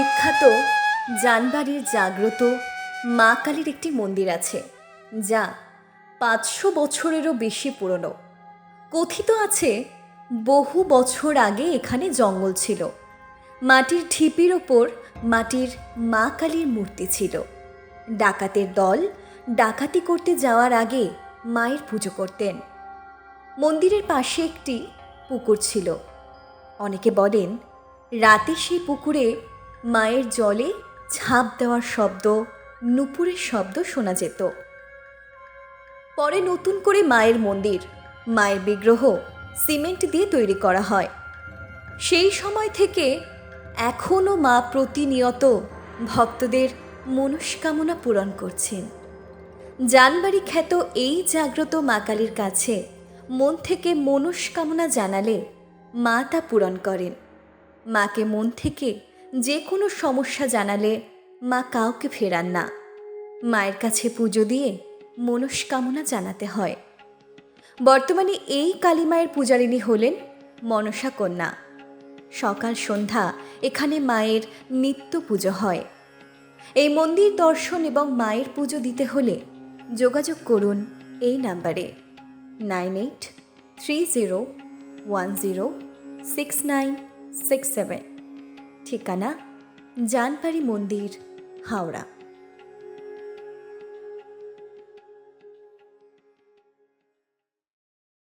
বিখ্যাত জানবাড়ির জাগ্রত মা কালীর একটি মন্দির আছে, যা ৫০০ বছরেরও বেশি পুরনো। কথিত আছে বহু বছর আগে এখানে জঙ্গল ছিল। মাটির ঢিপির ওপর মাটির মা কালীর মূর্তি ছিল। ডাকাতের দল ডাকাতি করতে যাওয়ার আগে মায়ের পুজো করতেন। মন্দিরের পাশে একটি পুকুর ছিল। অনেকে বলেন রাতে সেই পুকুরে মায়ের জলে ঝাঁপ দেওয়ার শব্দ, নুপুরের শব্দ শোনা যেত। পরে নতুন করে মায়ের মন্দির, মায়ের বিগ্রহ সিমেন্ট দিয়ে তৈরি করা হয়। সেই সময় থেকে এখনও মা প্রতিনিয়ত ভক্তদের মনস্কামনা পূরণ করছেন। জানবাড়ি খ্যাত এই জাগ্রত মা কালীর কাছে মন থেকে মনস্কামনা জানালে মা তা পূরণ করেন। মাকে মন থেকে যে কোনো সমস্যা জানালে মা কাউকে ফেরান না। মায়ের কাছে পুজো দিয়ে মনস্কামনা জানাতে হয়। বর্তমানে এই কালী মায়ের পূজারিণী হলেন মনসা কন্যা। সকাল সন্ধ্যা এখানে মায়ের নিত্য পুজো হয়। এই মন্দির দর্শন এবং মায়ের পুজো দিতে হলে যোগাযোগ করুন এই নাম্বারে 9830106967। ঠিকানা জানবাড়ি মন্দির, হাওড়া।